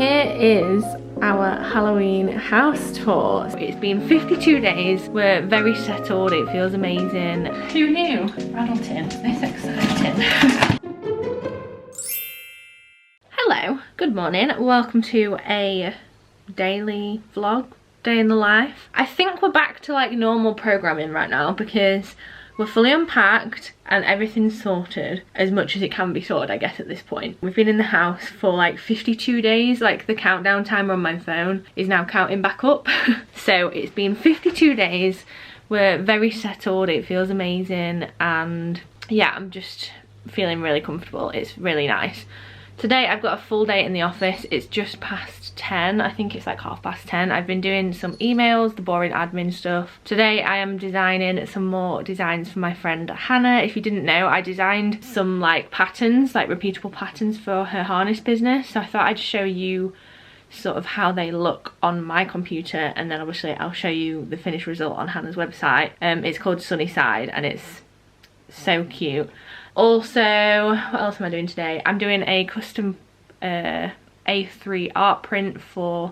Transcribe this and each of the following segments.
here is our Halloween house tour. It's been 52 days, we're very settled, it feels amazing. Who knew? Rattleton, this exciting. Hello, good morning, welcome to a daily vlog, day in the life. I think we're back to like normal programming right now because we're fully unpacked and everything's sorted as much as it can be sorted, I guess, at this point. We've been in the house for like 52 days, like the countdown timer on my phone is now counting back up. So it's been 52 days, we're very settled, it feels amazing, and yeah, I'm just feeling really comfortable, it's really nice. Today I've got a full day in the office, it's just past 10, I think it's like 10:30. I've been doing some emails, the boring admin stuff. Today I am designing some more designs for my friend Hannah. If you didn't know, I designed some like patterns, like repeatable patterns for her harness business. So I thought I'd show you sort of how they look on my computer, and then obviously I'll show you the finished result on Hannah's website. It's called Sunnyside and it's so cute. Also, what else am I doing today? I'm doing a custom A3 art print for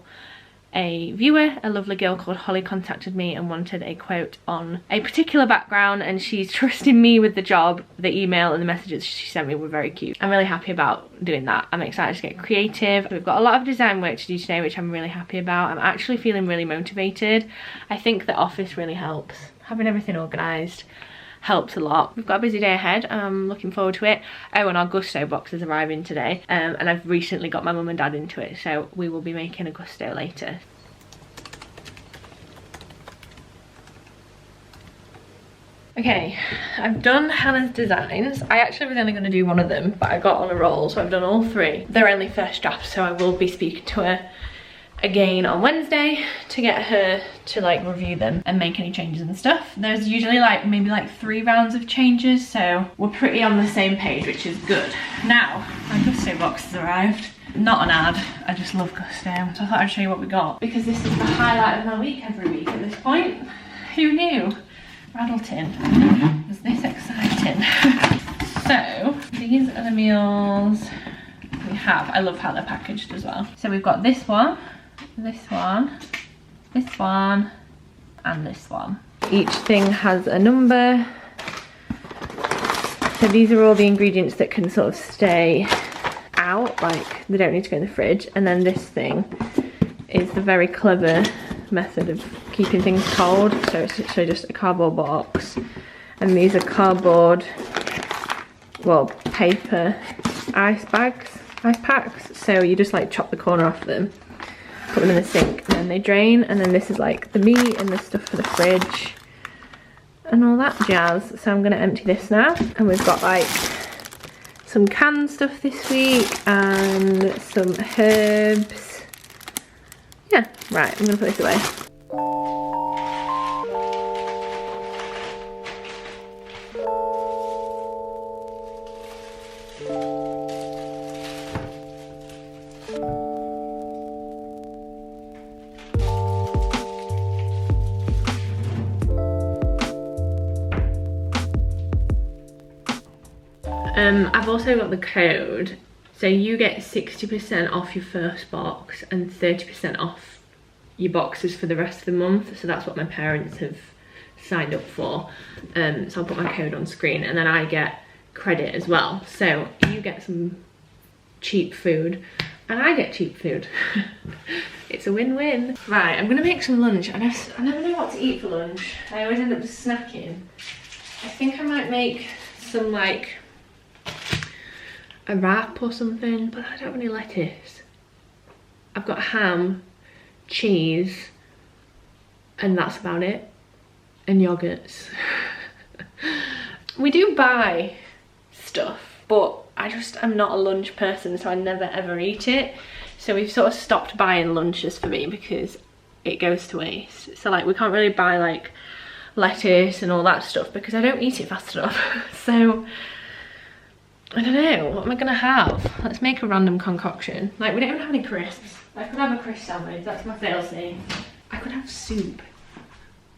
a viewer. A lovely girl called Holly contacted me and wanted a quote on a particular background, and she's trusting me with the job. The email and the messages she sent me were very cute. I'm really happy about doing that. I'm excited to get creative. We've got a lot of design work to do today, which I'm really happy about. I'm actually feeling really motivated. I think the office really helps. Having everything organised helps a lot. We've got a busy day ahead, I'm looking forward to it. Oh, and our Gusto box is arriving today, and I've recently got my mum and dad into it, so we will be making a Gusto later. Okay, I've done Hannah's designs. I actually was only going to do one of them, but I got on a roll, so I've done all three. They're only first drafts, so I will be speaking to her again on Wednesday to get her to like review them and make any changes and stuff. There's usually like maybe like 3 rounds of changes, so we're pretty on the same page, which is good. Now my Gusto box has arrived. Not an ad, I just love Gusto, so I thought I'd show you what we got because this is the highlight of my week every week at this point. Who knew? Rattleton, was this exciting? So these are the meals we have. I love how they're packaged as well. So we've got this one, this one, this one, and this one. Each thing has a number. So these are all the ingredients that can sort of stay out, like they don't need to go in the fridge. And then this thing is the very clever method of keeping things cold. So it's literally just a cardboard box. And these are cardboard, well, paper ice bags, ice packs. So you just like chop the corner off them, put them in the sink, and then they drain. And then this is like the meat and the stuff for the fridge and all that jazz. So I'm gonna empty this now. And we've got like some canned stuff this week and some herbs. Yeah, right, I'm gonna put this away. I've also got the code, so you get 60% off your first box and 30% off your boxes for the rest of the month. So that's what my parents have signed up for. So I'll put my code on screen, and then I get credit as well. So you get some cheap food and I get cheap food. It's a win-win. Right, I'm gonna make some lunch. I never know what to eat for lunch. I always end up just snacking. I think I might make some like a wrap or something, but I don't have any lettuce. I've got ham, cheese, and that's about it, and yogurts. We do buy stuff, but I'm not a lunch person, so I never ever eat it. So we've sort of stopped buying lunches for me because it goes to waste. So like we can't really buy like lettuce and all that stuff because I don't eat it fast enough. So I don't know, what am I gonna have? Let's make a random concoction. Like we don't even have any crisps. I could have a crisp sandwich, that's my fail name. I could have soup.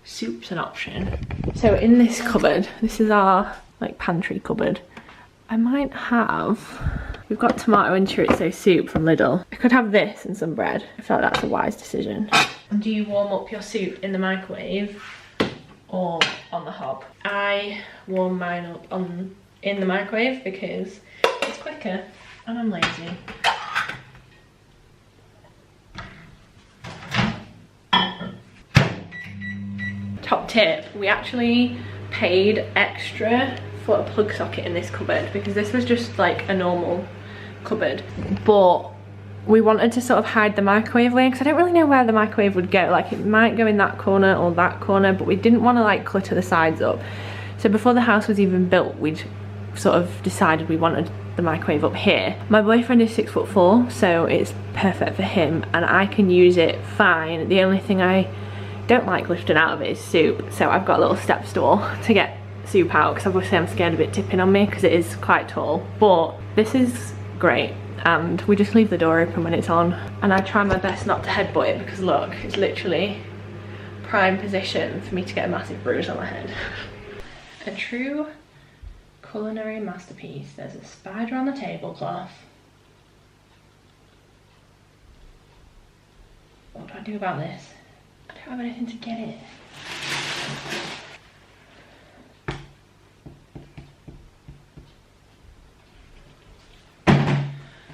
Soup's an option. So in this cupboard, this is our like pantry cupboard. I might have We've got tomato and chorizo soup from Lidl. I could have this and some bread. I feel like that's a wise decision. Do you warm up your soup in the microwave or on the hob? I warm mine up in the microwave because it's quicker and I'm lazy. Top tip, we actually paid extra for a plug socket in this cupboard because this was just like a normal cupboard, but we wanted to sort of hide the microwave away because I don't really know where the microwave would go. Like it might go in that corner or that corner, but we didn't want to like clutter the sides up. So before the house was even built, we'd sort of decided we wanted the microwave up here. My boyfriend is 6'4", so it's perfect for him and I can use it fine. The only thing I don't like lifting out of it is soup, so I've got a little step stool to get soup out because obviously I'm scared of it tipping on me because it is quite tall, but this is great. And we just leave the door open when it's on, and I try my best not to headbutt it because look, it's literally prime position for me to get a massive bruise on my head. A true culinary masterpiece. There's a spider on the tablecloth. What do I do about this? I don't have anything to get it.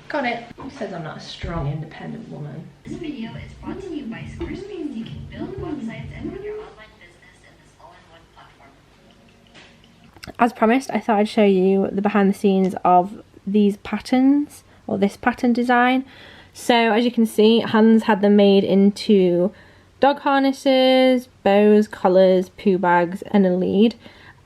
Got it. Who says I'm not a strong, independent woman? This video is brought to you by Squarespace. You can build websites and run your online business in this all-in-one platform. As promised, I thought I'd show you the behind the scenes of these patterns, or this pattern design. So as you can see, Hans had them made into dog harnesses, bows, collars, poo bags and a lead.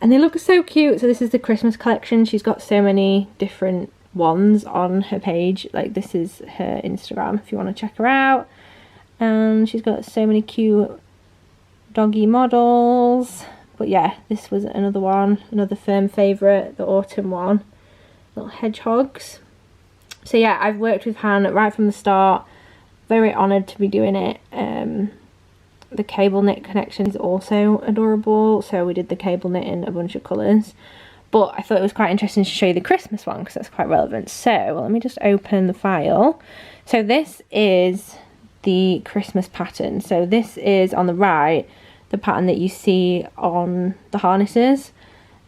And they look so cute. So this is the Christmas collection. She's got so many different ones on her page. Like this is her Instagram if you want to check her out. And she's got so many cute doggy models. But yeah, this was another one, another firm favourite, the autumn one. Little hedgehogs. So yeah, I've worked with Han right from the start. Very honoured to be doing it. The cable knit connection is also adorable. So we did the cable knit in a bunch of colours. But I thought it was quite interesting to show you the Christmas one because that's quite relevant. So let me just open the file. So this is the Christmas pattern. So this is on the right, the pattern that you see on the harnesses.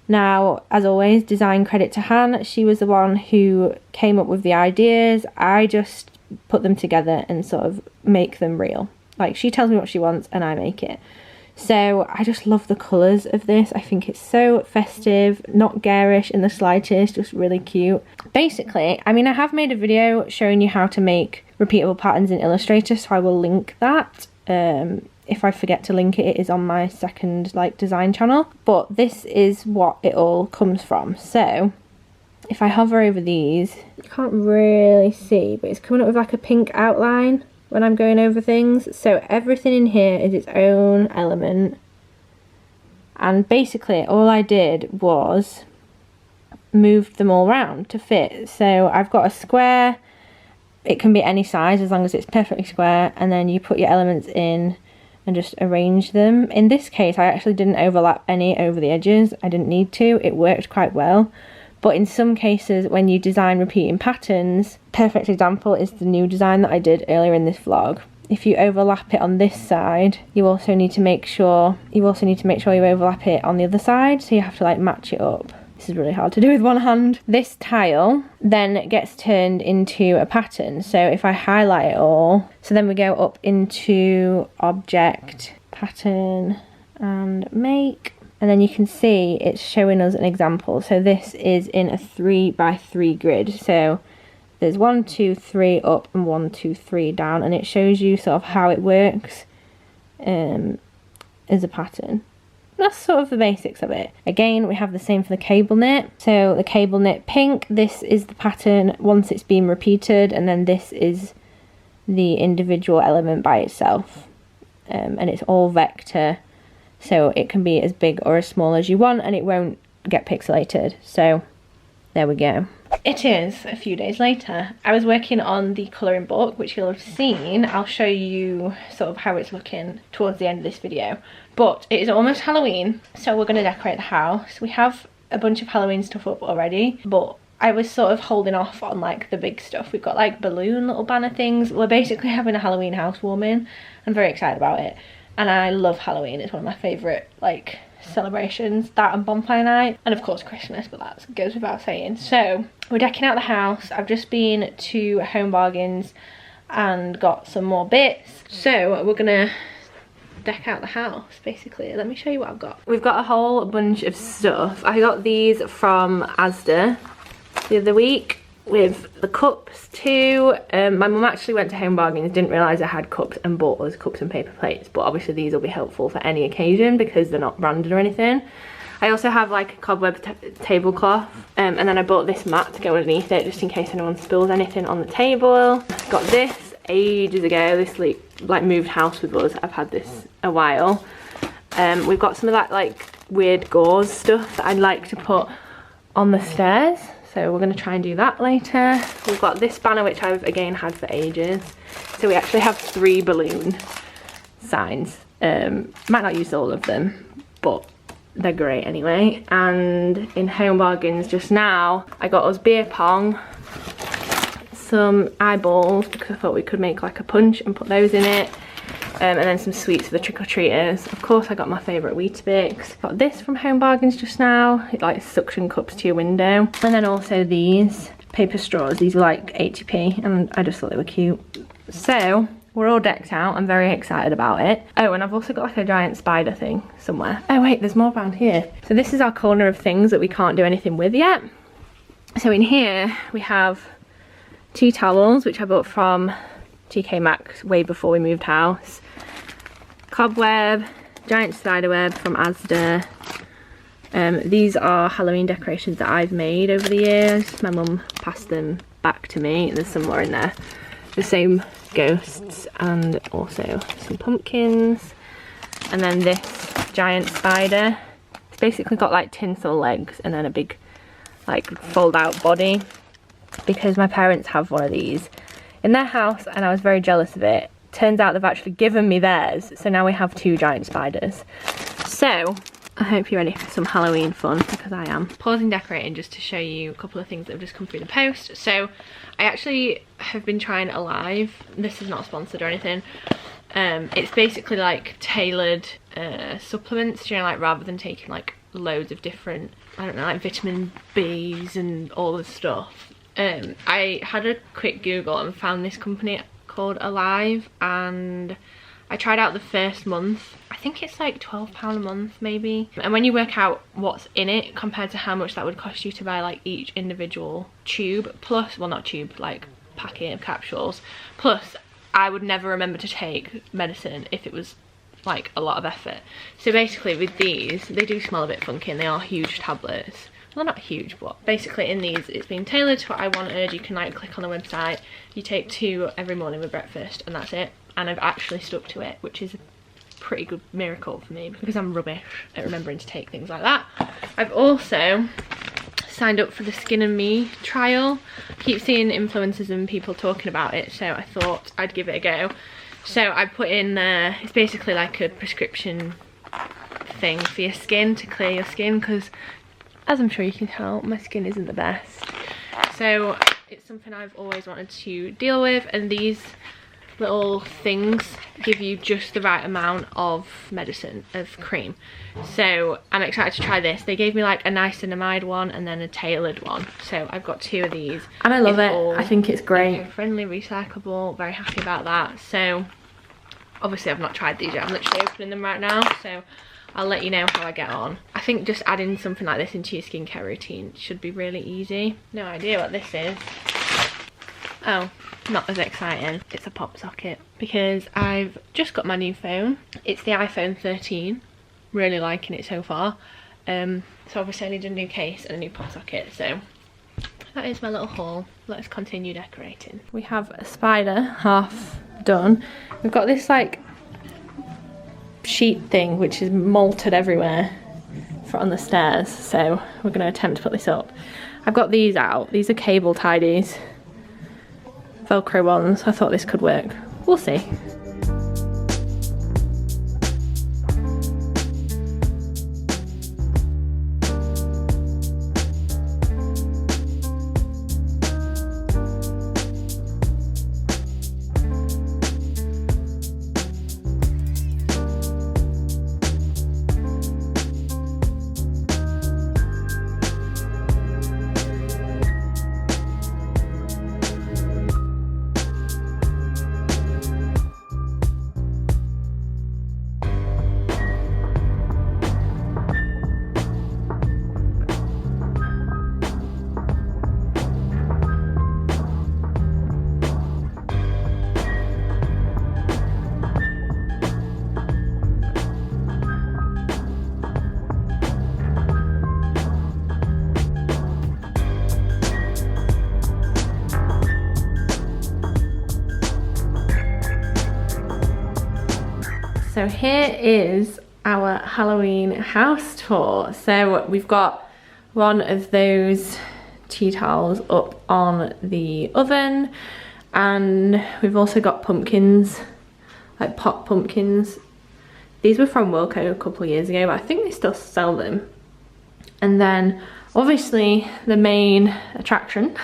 Now, as always, design credit to Han. She was the one who came up with the ideas. I just put them together and sort of make them real. Like she tells me what she wants and I make it. So I just love the colours of this. I think it's so festive, not garish in the slightest, just really cute. Basically, I mean, I have made a video showing you how to make repeatable patterns in Illustrator, so I will link that. If I forget to link it, it is on my second design channel. But this is what it all comes from. So if I hover over these, you can't really see, but it's coming up with like a pink outline when I'm going over things. So everything in here is its own element, and basically all I did was moved them all around to fit. So I've got a square, it can be any size as long as it's perfectly square, and then you put your elements in and just arrange them. In this case I actually didn't overlap any over the edges. I didn't need to, it worked quite well. But in some cases when you design repeating patterns, perfect example is the new design that I did earlier in this vlog. If you overlap it on this side, you also need to make sure you overlap it on the other side, so you have to match it up. This is really hard to do with one hand. This tile then gets turned into a pattern. So if I highlight it all, so then we go up into object, pattern and make. And then you can see it's showing us an example. So this is in a 3x3 grid. So there's 1, 2, 3 up and 1, 2, 3 down, and it shows you sort of how it works as a pattern. That's sort of the basics of it. Again, we have the same for the cable knit. So the cable knit pink, this is the pattern once it's been repeated, and then this is the individual element by itself. And it's all vector. So it can be as big or as small as you want and it won't get pixelated. So there we go. It is a few days later. I was working on the colouring book, which you'll have seen. I'll show you sort of how it's looking towards the end of this video. But it is almost Halloween, so we're going to decorate the house. We have a bunch of Halloween stuff up already, but I was sort of holding off on like the big stuff. We've got like balloon little banner things. We're basically having a Halloween housewarming. I'm very excited about it, and I love Halloween. It's one of my favourite like celebrations, that and bonfire night, and of course Christmas, but that goes without saying. So we're decking out the house. I've just been to Home Bargains and got some more bits, so we're gonna deck out the house basically. Let me show you what I've got. We've got a whole bunch of stuff. I got these from Asda the other week with the cups too. My mum actually went to Home Bargains, didn't realise I had cups, and bought us cups and paper plates, but obviously these will be helpful for any occasion because they're not branded or anything. I also have like a cobweb tablecloth, and then I bought this mat to go underneath it just in case anyone spills anything on the table. Got this ages ago. This like moved house with us. I've had this a while. We've got some of that like weird gauze stuff that I'd like to put on the stairs, so we're going to try and do that later. We've got this banner which I've again had for ages, so we actually have 3 balloon signs. Might not use all of them, but they're great anyway. And in Home Bargains just now I got us beer pong, some eyeballs because I thought we could make like a punch and put those in it, and then some sweets for the trick-or-treaters. Of course I got my favourite Weetabix. Got this from Home Bargains just now. It like suction cups to your window. And then also these paper straws. These are like 80p and I just thought they were cute. So we're all decked out. I'm very excited about it. Oh, and I've also got like a giant spider thing somewhere. Oh wait, there's more around here. So this is our corner of things that we can't do anything with yet. So in here we have 2 towels which I bought from TK Maxx way before we moved house. Cobweb, giant spider web from Asda. These are Halloween decorations that I've made over the years. My mum passed them back to me. There's some more in there. The same ghosts and also some pumpkins. And then this giant spider. It's basically got like tinsel legs and then a big like fold out body, because my parents have one of these in their house and I was very jealous of it. Turns out they've actually given me theirs, so now we have 2 giant spiders. So I hope you're ready for some Halloween fun, because I am. Pausing decorating just to show you a couple of things that have just come through the post. So I actually have been trying Alive. This is not sponsored or anything. It's basically like tailored supplements, you know, like rather than taking like loads of different, I don't know, like vitamin B's and all this stuff. I had a quick Google and found this company called Alive, and I tried out the first month. I think it's like £12 a month maybe, and when you work out what's in it compared to how much that would cost you to buy like each individual tube, plus, well not tube, like packet of capsules, plus I would never remember to take medicine if it was like a lot of effort. So basically with these, they do smell a bit funky and they are huge tablets. Well, they're not huge, but basically in these it's been tailored to what I wanted. You can like click on the website, you take 2 every morning with breakfast and that's it. And I've actually stuck to it, which is a pretty good miracle for me because I'm rubbish at remembering to take things like that. I've also signed up for the Skin and Me trial. I keep seeing influencers and people talking about it, so I thought I'd give it a go. So I put in there, it's basically like a prescription thing for your skin, to clear your skin, because as I'm sure you can tell, my skin isn't the best. So it's something I've always wanted to deal with, and these little things give you just the right amount of medicine, of cream. So I'm excited to try this. They gave me like a niacinamide one and then a tailored one. So I've got 2 of these. And I love it. I think it's great. Eco-friendly, recyclable, very happy about that. So obviously I've not tried these yet. I'm literally opening them right now. So I'll let you know how I get on. I think just adding something like this into your skincare routine should be really easy. No idea what this is. Oh, not as exciting. It's a pop socket because I've just got my new phone. It's the iPhone 13. Really liking it so far. So obviously I need a new case and a new pop socket. So that is my little haul. Let's continue decorating. We have a spider half done. We've got this like sheet thing which is molted everywhere on the stairs, so we're going to attempt to put this up. I've got these out. These are cable tidies, Velcro ones. I thought this could work. We'll see. So here is our Halloween house tour. So we've got one of those tea towels up on the oven, and we've also got pumpkins, like pot pumpkins. These were from Wilko a couple of years ago, but I think they still sell them. And then obviously the main attraction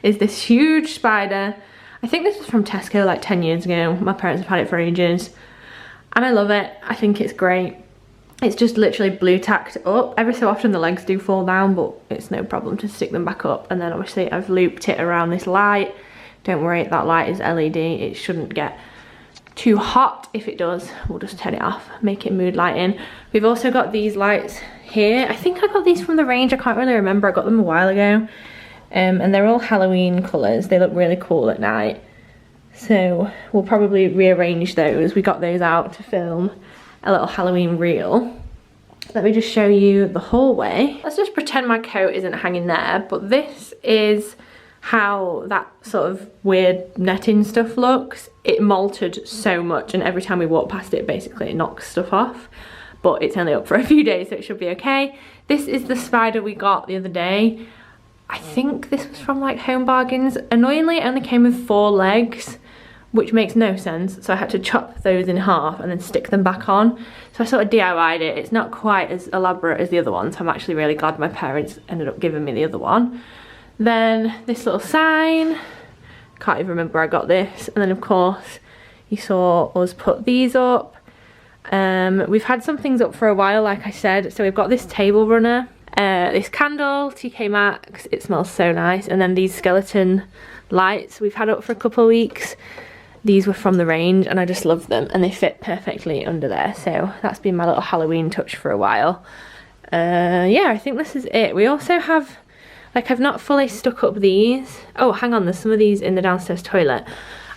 is this huge spider. I think this was from Tesco like 10 years ago. My parents have had it for ages and I love it. I think it's great. It's just literally blue tacked up. Every so often the legs do fall down, but it's no problem to stick them back up. And then obviously I've looped it around this light. Don't worry, that light is LED. It shouldn't get too hot. If it does, we'll just turn it off, make it mood lighting. We've also got these lights here. I think I got these from the range. I can't really remember. I got them a while ago. And they're all Halloween colours. They look really cool at night. So we'll probably rearrange those. We got those out to film a little Halloween reel. Let me just show you the hallway. Let's just pretend my coat isn't hanging there, but this is how that sort of weird netting stuff looks. It molted so much, and every time we walk past it, basically it knocks stuff off. But it's only up for a few days, so it should be okay. This is the spider we got the other day. I think this was from like Home Bargains. Annoyingly, it only came with 4 legs, which makes no sense. So I had to chop those in half and then stick them back on. So I sort of DIY'd it. It's not quite as elaborate as the other one, so I'm actually really glad my parents ended up giving me the other one. Then this little sign. Can't even remember where I got this. And then of course, you saw us put these up. We've had some things up for a while, like I said. So we've got this table runner. This candle, TK Maxx, it smells so nice. And then these skeleton lights we've had up for a couple of weeks. These were from the range and I just love them, and they fit perfectly under there. So that's been my little Halloween touch for a while. Yeah, I think this is it. We also have, like, I've not fully stuck up these. Oh, hang on, there's some of these in the downstairs toilet.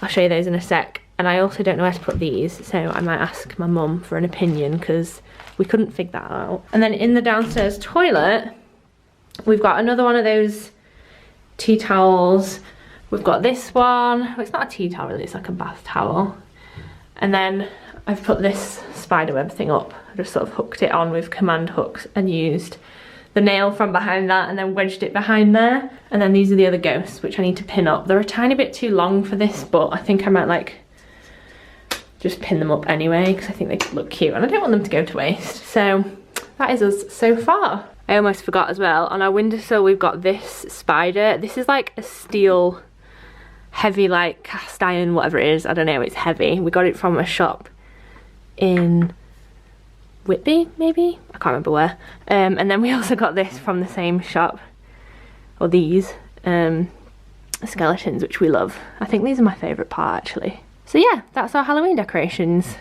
I'll show you those in a sec. And I also don't know where to put these, so I might ask my mum for an opinion because we couldn't figure that out. And then in the downstairs toilet, we've got another one of those tea towels. We've got this one. Well, it's not a tea towel really, it's like a bath towel. And then I've put this spiderweb thing up. I just sort of hooked it on with command hooks and used the nail from behind that and then wedged it behind there. And then these are the other ghosts, which I need to pin up. They're a tiny bit too long for this, but I think I might like just pin them up anyway because I think they look cute and I don't want them to go to waste. So that is us so far. I almost forgot as well, on our windowsill we've got this spider. This is like a steel, heavy, like cast iron, whatever it is, I don't know, it's heavy. We got it from a shop in Whitby, maybe? I can't remember where. And then we also got this from the same shop, or these skeletons, which we love. I think these are my favourite part actually. So yeah, that's our Halloween decorations.